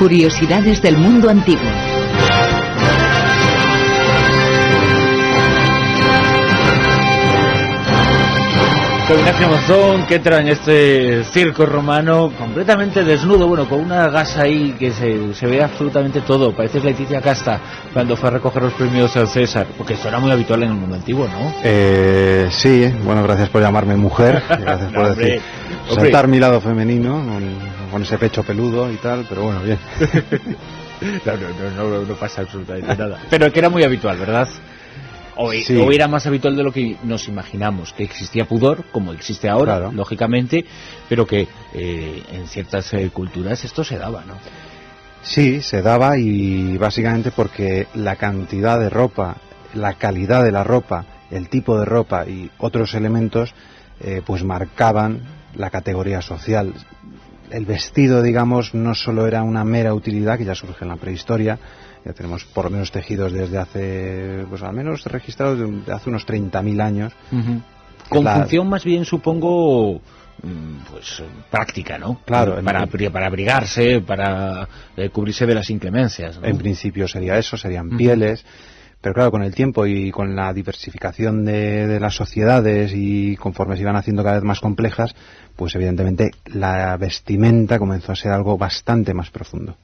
Curiosidades del mundo antiguo. Con Ignacio Monzón, que entra en este circo romano completamente desnudo, bueno, con una gasa ahí que se ve absolutamente todo. Parece Leticia Casta cuando fue a recoger los premios al César, porque esto era muy habitual en el mundo antiguo, ¿no? Sí, bueno, gracias por llamarme mujer, gracias por decir, saltar mi lado femenino, con ese pecho peludo y tal, pero bueno, bien. No pasa absolutamente nada. Pero que era muy habitual, ¿verdad? O era más habitual de lo que nos imaginamos, que existía pudor, como existe ahora, claro, lógicamente, pero que en ciertas culturas esto se daba, ¿no? Sí, se daba, y básicamente porque la cantidad de ropa, la calidad de la ropa, el tipo de ropa y otros elementos, pues marcaban la categoría social. El vestido, digamos, no solo era una mera utilidad, que ya surge en la prehistoria. Ya tenemos por lo menos tejidos desde hace, pues al menos registrados de hace unos 30.000 años. Con función más bien, supongo, pues práctica, ¿no? Claro. Para abrigarse, para cubrirse de las inclemencias, ¿no? En principio sería eso, serían pieles. Pero claro, con el tiempo y con la diversificación de las sociedades, y conforme se iban haciendo cada vez más complejas, pues evidentemente la vestimenta comenzó a ser algo bastante más profundo.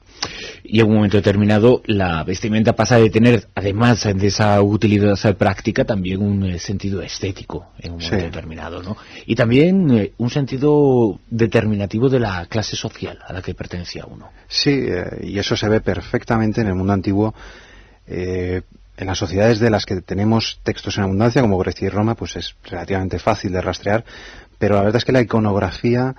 Y en un momento determinado la vestimenta pasa de tener, además de esa utilidad práctica, también un sentido estético en un momento determinado, ¿no? Y también un sentido determinativo de la clase social a la que pertenecía uno. Sí, y eso se ve perfectamente en el mundo antiguo. En las sociedades de las que tenemos textos en abundancia, como Grecia y Roma, pues es relativamente fácil de rastrear, pero la verdad es que la iconografía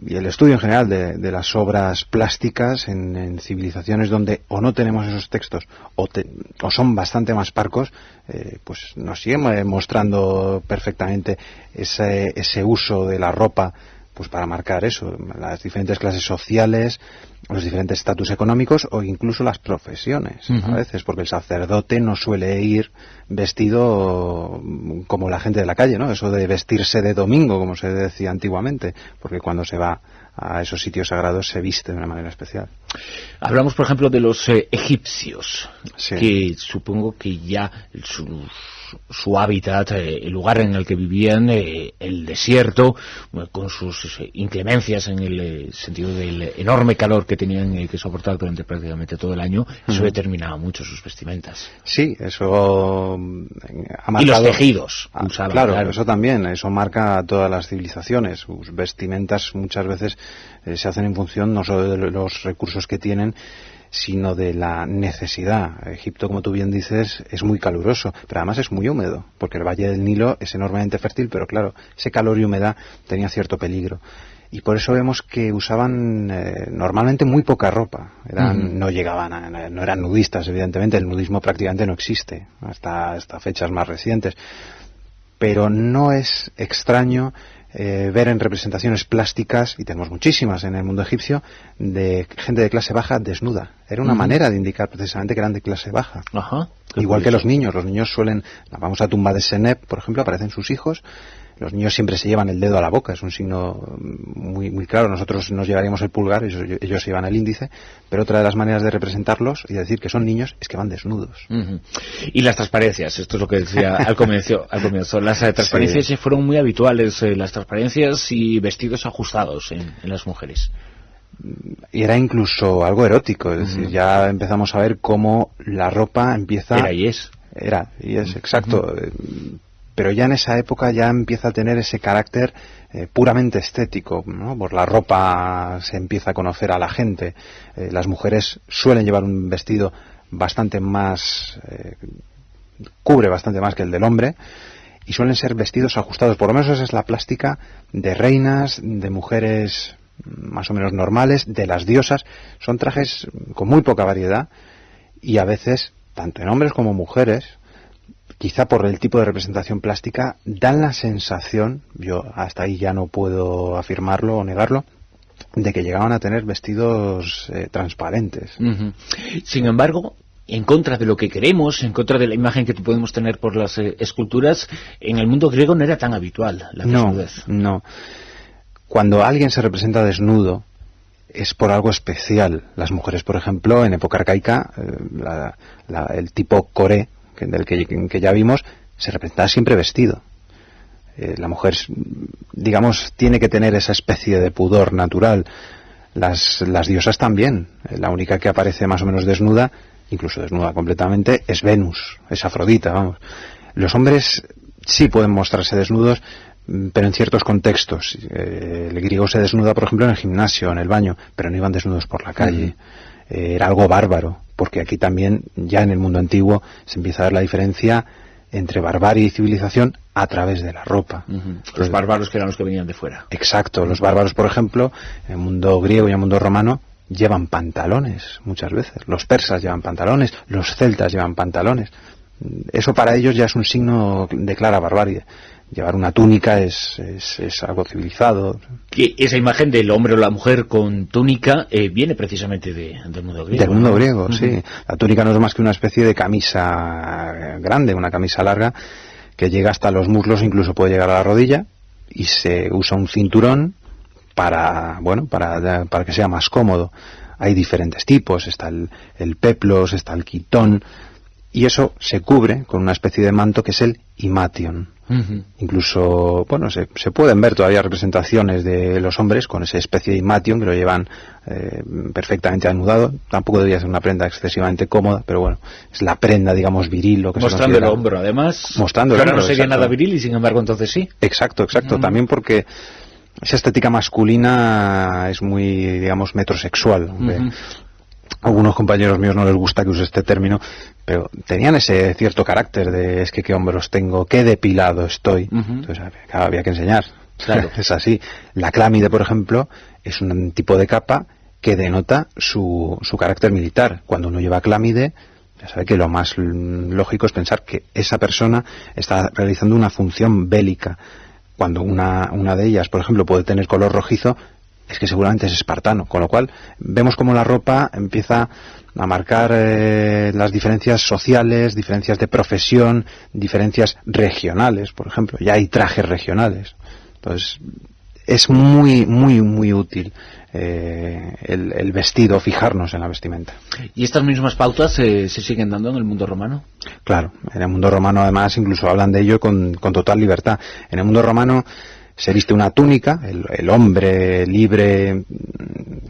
y el estudio en general de las obras plásticas en civilizaciones donde o no tenemos esos textos o son bastante más parcos, pues nos siguen mostrando perfectamente ese uso de la ropa, pues para marcar eso, las diferentes clases sociales, los diferentes estatus económicos o incluso las profesiones, a veces, porque el sacerdote no suele ir vestido como la gente de la calle, ¿no? Eso de vestirse de domingo, como se decía antiguamente, porque cuando se va a esos sitios sagrados se viste de una manera especial. Hablamos, por ejemplo, de los egipcios, que supongo que ya su hábitat, el lugar en el que vivían, el desierto, con sus inclemencias en el sentido del enorme calor que tenían que soportar durante prácticamente todo el año, eso determinaba mucho sus vestimentas. Sí, eso ha marcado... Y los tejidos usaban, claro, eso también, eso marca a todas las civilizaciones. Sus vestimentas muchas veces se hacen en función no solo de los recursos que tienen, sino de la necesidad. Egipto, como tú bien dices, es muy caluroso, pero además es muy húmedo, porque el Valle del Nilo es enormemente fértil, pero claro, ese calor y humedad tenía cierto peligro. Y por eso vemos que usaban normalmente muy poca ropa. No eran nudistas, evidentemente, el nudismo prácticamente no existe, hasta fechas más recientes. Pero no es extraño ver en representaciones plásticas, y tenemos muchísimas en el mundo egipcio, de gente de clase baja desnuda. Era una manera de indicar precisamente que eran de clase baja. Igual que los niños suelen, vamos a tumba de Senep, por ejemplo, aparecen sus hijos. Los niños siempre se llevan el dedo a la boca, es un signo muy, muy claro. Nosotros nos llevaríamos el pulgar, ellos se llevan el índice, pero otra de las maneras de representarlos y de decir que son niños es que van desnudos. Y las transparencias, esto es lo que decía al comienzo. Las transparencias fueron muy habituales, las transparencias y vestidos ajustados en las mujeres. Y era incluso algo erótico, es decir, ya empezamos a ver cómo la ropa empieza... Era y es, exacto. Pero ya en esa época ya empieza a tener ese carácter puramente estético, ¿no? Por la ropa se empieza a conocer a la gente. Las mujeres suelen llevar un vestido bastante más... cubre bastante más que el del hombre, y suelen ser vestidos ajustados. Por lo menos esa es la plástica de reinas, de mujeres más o menos normales, de las diosas. Son trajes con muy poca variedad, y a veces, tanto en hombres como mujeres, quizá por el tipo de representación plástica, dan la sensación, yo hasta ahí ya no puedo afirmarlo o negarlo, de que llegaban a tener vestidos transparentes. Sin embargo, en contra de lo que queremos, en contra de la imagen que podemos tener por las esculturas, en el mundo griego no era tan habitual la desnudez. No. Cuando alguien se representa desnudo, es por algo especial. Las mujeres, por ejemplo, en época arcaica, el tipo coré, del que ya vimos, se representaba siempre vestido. La mujer, digamos, tiene que tener esa especie de pudor natural. Las diosas también. La única que aparece más o menos desnuda, incluso desnuda completamente, es Venus, es Afrodita, vamos. Los hombres sí pueden mostrarse desnudos, pero en ciertos contextos. El griego se desnuda, por ejemplo, en el gimnasio, en el baño, pero no iban desnudos por la calle. Era algo bárbaro, porque aquí también, ya en el mundo antiguo, se empieza a ver la diferencia entre barbarie y civilización a través de la ropa. Los bárbaros, que eran los que venían de fuera. Exacto. Los bárbaros, por ejemplo, en el mundo griego y en el mundo romano, llevan pantalones muchas veces. Los persas llevan pantalones, los celtas llevan pantalones. Eso para ellos ya es un signo de clara barbarie. Llevar una túnica es algo civilizado. Y esa imagen del hombre o la mujer con túnica viene precisamente del mundo griego. Del mundo griego, sí. La túnica no es más que una especie de camisa grande, una camisa larga, que llega hasta los muslos, incluso puede llegar a la rodilla, y se usa un cinturón para que sea más cómodo. Hay diferentes tipos, está el peplos, está el quitón, y eso se cubre con una especie de manto que es el imation. Incluso, se pueden ver todavía representaciones de los hombres con esa especie de imation que lo llevan perfectamente anudado. Tampoco debería ser una prenda excesivamente cómoda, pero bueno, es la prenda, digamos, viril. Lo que mostrando el hombro, además. Mostrando el hombro, no sería nada viril y sin embargo entonces sí. Exacto. También porque esa estética masculina es muy, digamos, metrosexual. Algunos compañeros míos no les gusta que use este término, pero tenían ese cierto carácter de es que qué hombros tengo, qué depilado estoy. Entonces había que enseñar. Claro. Es así. La clámide, por ejemplo, es un tipo de capa que denota su carácter militar. Cuando uno lleva clámide, ya sabe que lo más lógico es pensar que esa persona está realizando una función bélica. Cuando una de ellas, por ejemplo, puede tener color rojizo, es que seguramente es espartano, con lo cual vemos cómo la ropa empieza a marcar las diferencias sociales, diferencias de profesión, diferencias regionales, por ejemplo. Ya hay trajes regionales. Entonces, es muy, muy, muy útil el vestido, fijarnos en la vestimenta. ¿Y estas mismas pautas se siguen dando en el mundo romano? Claro, en el mundo romano además incluso hablan de ello con total libertad. En el mundo romano se viste una túnica, el hombre libre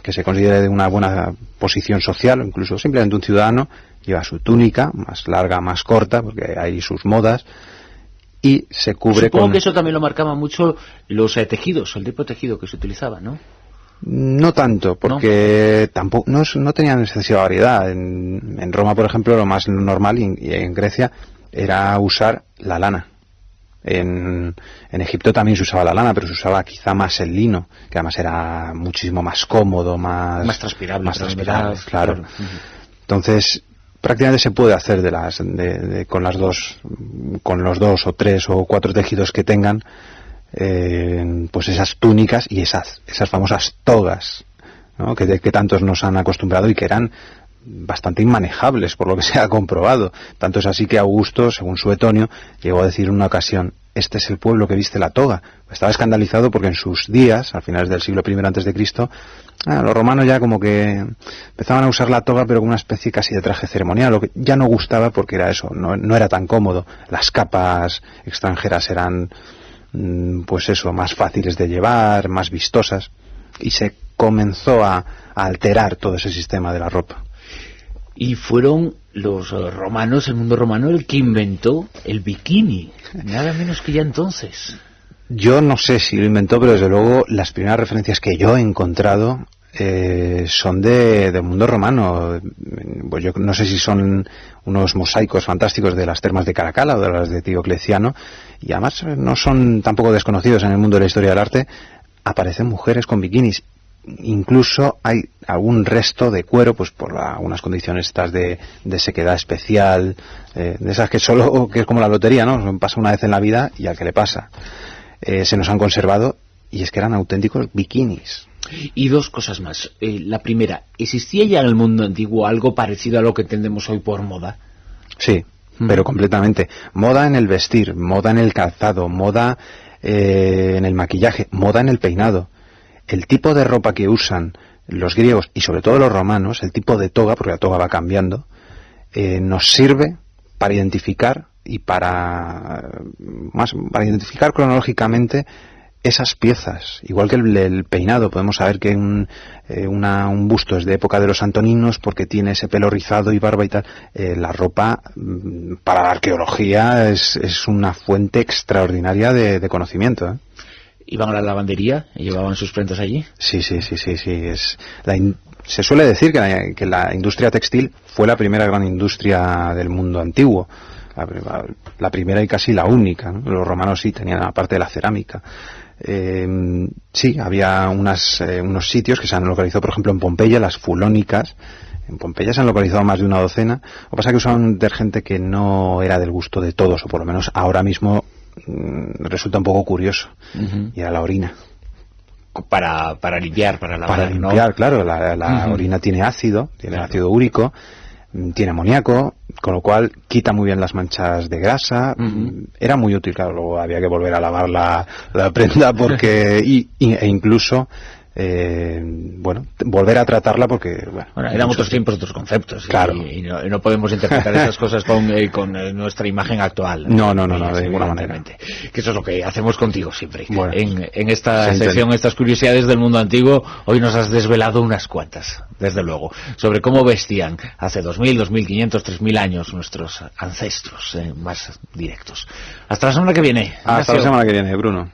que se considere de una buena posición social, o incluso simplemente un ciudadano, lleva su túnica, más larga, más corta, porque hay sus modas, y se cubre. Supongo que eso también lo marcaba mucho los tejidos, el tipo de tejido que se utilizaba, ¿no? No tanto, porque tampoco no tenían excesiva variedad. En Roma, por ejemplo, lo más normal, y en Grecia, era usar la lana. En Egipto también se usaba la lana, pero se usaba quizá más el lino, que además era muchísimo más cómodo, más transpirable, claro. Entonces, prácticamente se puede hacer con los dos o tres o cuatro tejidos que tengan, pues esas túnicas y esas famosas togas, ¿no? que tantos nos han acostumbrado y que eran bastante inmanejables, por lo que se ha comprobado. Tanto es así que Augusto, según Suetonio, llegó a decir en una ocasión: este es el pueblo que viste la toga. Estaba escandalizado porque en sus días, a finales del siglo I antes de Cristo, los romanos ya como que empezaban a usar la toga, pero como una especie casi de traje ceremonial, lo que ya no gustaba porque era eso, no era tan cómodo. Las capas extranjeras eran, pues eso, más fáciles de llevar, más vistosas, y se comenzó a alterar todo ese sistema de la ropa. Y fueron los romanos, el mundo romano, el que inventó el bikini, nada menos que ya entonces. Yo no sé si lo inventó, pero desde luego las primeras referencias que yo he encontrado son del mundo romano. Pues yo no sé si son unos mosaicos fantásticos de las termas de Caracalla o de las de Diocleciano, y además no son tampoco desconocidos en el mundo de la historia del arte. Aparecen mujeres con bikinis. Incluso hay algún resto de cuero, pues por unas condiciones estas de sequedad especial, de esas que es como la lotería, ¿no? Pasa una vez en la vida y al que le pasa. Se nos han conservado, y es que eran auténticos bikinis. Y dos cosas más. La primera, ¿existía ya en el mundo antiguo algo parecido a lo que entendemos hoy por moda? Sí, pero completamente. Moda en el vestir, moda en el calzado, moda en el maquillaje, moda en el peinado. El tipo de ropa que usan los griegos y sobre todo los romanos, el tipo de toga, porque la toga va cambiando, nos sirve para identificar y para identificar cronológicamente esas piezas. Igual que el peinado, podemos saber que un busto es de época de los antoninos porque tiene ese pelo rizado y barba y tal. La ropa, para la arqueología, es una fuente extraordinaria de conocimiento, ¿eh? ¿Iban a la lavandería y llevaban sus prendas allí? Sí. Se suele decir que la industria textil fue la primera gran industria del mundo antiguo. La primera y casi la única, ¿no? Los romanos sí tenían la parte de la cerámica. Sí, había unos sitios que se han localizado, por ejemplo, en Pompeya, las fulónicas. En Pompeya se han localizado más de una docena. Lo que pasa es que usaban un detergente que no era del gusto de todos, o por lo menos ahora mismo resulta un poco curioso. Y era la orina. Para limpiar, para lavar, para limpiar, ¿no? Claro, la orina tiene ácido úrico, tiene amoníaco, con lo cual quita muy bien las manchas de grasa. Era muy útil, claro, luego había que volver a lavar la prenda porque e incluso volver a tratarla porque bueno, eran otros tiempos, otros conceptos, claro. y no podemos interpretar esas cosas con nuestra imagen actual. No, de ninguna manera. Que eso es lo que hacemos contigo siempre. Bueno, en esta sección, estas curiosidades del mundo antiguo, hoy nos has desvelado unas cuantas, desde luego, sobre cómo vestían hace 2000, 2500, 3000 años nuestros ancestros más directos. Hasta la semana que viene. Hasta la semana que viene, Bruno.